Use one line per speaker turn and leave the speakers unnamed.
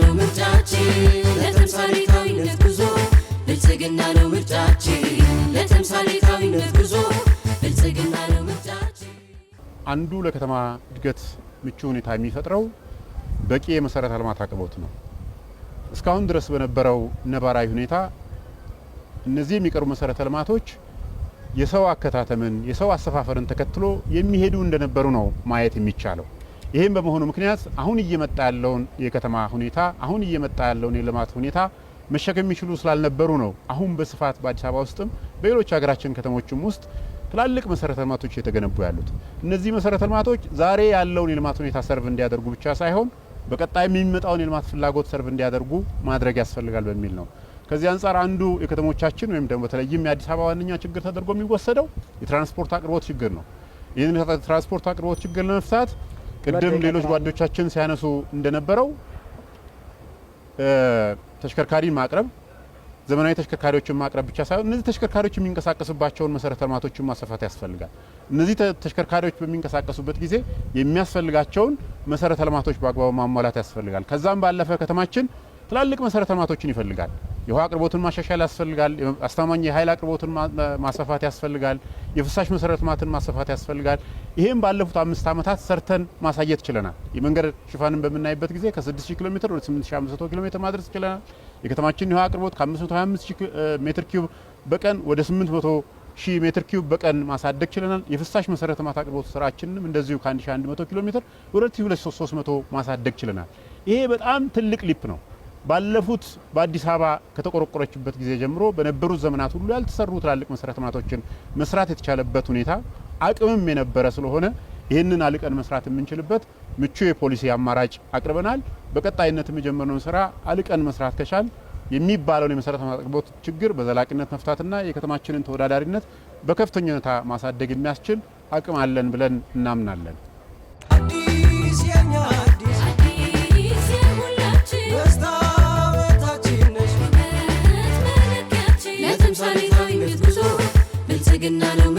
ነው ምርጫችን ለተምሳሌታዊነት ጉዞ ብልጽግና ነው ምርጫችን ለተምሳሌታዊነት ጉዞ ብልጽግና ነው ምርጫችን
አንዱ ለከተማ እድገት ምቹ ሁኔታ የሚፈጥረው በቂ የመሰረተ ልማት አቅርቦት ነው። እስካሁን ድረስ በነበረው ነባራዊ ሁኔታ እነዚህ የሚቀርቡ መሰረተ ልማቶች የሰው አከታተምን የሰው አሰፋፈርን ተከትሎ የሚሄዱ እንደነበሩ ነው ማየት የሚቻለው። ይሄም በመሆኑ ምክንያት አሁን እየመጣ ያለውን የከተማ ሁኔታ አሁን እየመጣ ያለውን የልማት ሁኔታ መሸከም የሚችሉ ስላልነበሩ ነው አሁን በስፋት በአዲስ አበባ ውስጥም በሌሎች ሀገራችን ከተሞችም ውስጥ ትላልቅ መሰረተ ልማቶች የተገነቡ ያሉት። እነዚህ መሰረተ ልማቶች ዛሬ ያለውን የልማት ሁኔታ ሰርቭ እንዲያደርጉ ብቻ ሳይሆን በቀጣይ የሚመጣውን የልማት ፍላጎት ሰርቭ እንዲያደርጉ ማድረግ ያስፈልጋል በሚል ነው። ከዚህ አንፃር አንዱ የከተሞቻችን ወይም ደግሞ በተለይም የአዲስ አበባ ዋነኛ ችግር ተደርጎ የሚወሰደው የትራንስፖርት አቅርቦት ችግር ነው። ይህን የትራንስፖርት አቅርቦት ችግር ለመፍታት ቅድም ሌሎች ጓዶቻችን ሲያነሱ እንደነበረው ተሽከርካሪን ማቅረብ ዘመናዊ ተሽከርካሪዎችን ማቅረብ ብቻ ሳይሆን እነዚህ ተሽከርካሪዎች የሚንቀሳቀሱባቸውን መሰረተ ልማቶችን ማስፋት ያስፈልጋል። እነዚህ ተሽከርካሪዎች በሚንቀሳቀሱበት ጊዜ የሚያስፈልጋቸውን መሰረተ ልማቶች በአግባቡ ማሟላት ያስፈልጋል። ከዛም ባለፈ ከተማችን ትላልቅ መሰረተ ልማቶችን ይፈልጋል። የውሃ አቅርቦትን ማሻሻል ያስፈልጋል። አስተማማኝ የኃይል አቅርቦትን ማስፋፋት ያስፈልጋል። የፍሳሽ መሰረተ ልማትን ማስፋፋት ያስፈልጋል። ይሄም ባለፉት 5 ዓመታት ሰርተን ማሳየት ችለናል። የመንገድ ሽፋንን በምናይበት ጊዜ ከ6000 ኪሎ ሜትር ወደ 8500 ኪሎ ሜትር ማድረስ ችለናል። የከተማችን የውሃ አቅርቦት ከ525000 ሜትር ኪዩብ በቀን ወደ 800000 ሜትር ኪዩብ በቀን ማሳደግ ችለናል። የፍሳሽ መሰረተ ልማት አቅርቦት ስራችንንም እንደዚሁ ከ1100 ኪሎ ሜትር ወደ 2300 ማሳደግ ችለናል። ይሄ በጣም ትልቅ ሊፕ ነው። ባለፉት በአዲስ አበባ ከተቆረቆረችበት ጊዜ ጀምሮ በነበሩት ዘመናት ሁሉ ያልተሰሩ ትላልቅ መሰረተ ልማቶችን መስራት የተቻለበት ሁኔታ አቅምም የነበረ ስለሆነ ይህንን አልቀን መስራት የምንችልበት ምቹ የፖሊሲ አማራጭ አቅርበናል። በቀጣይነትም የጀመርነውን ስራ አልቀን መስራት ከቻል የሚባለውን የመሰረተ ልማት አቅርቦት ችግር በዘላቂነት መፍታትና የከተማችንን ተወዳዳሪነት በከፍተኛ ሁኔታ ማሳደግ የሚያስችል አቅም አለን ብለን እናምናለን።
ለተምሳሌታዊነት ጉዞ ብልጽግና ነው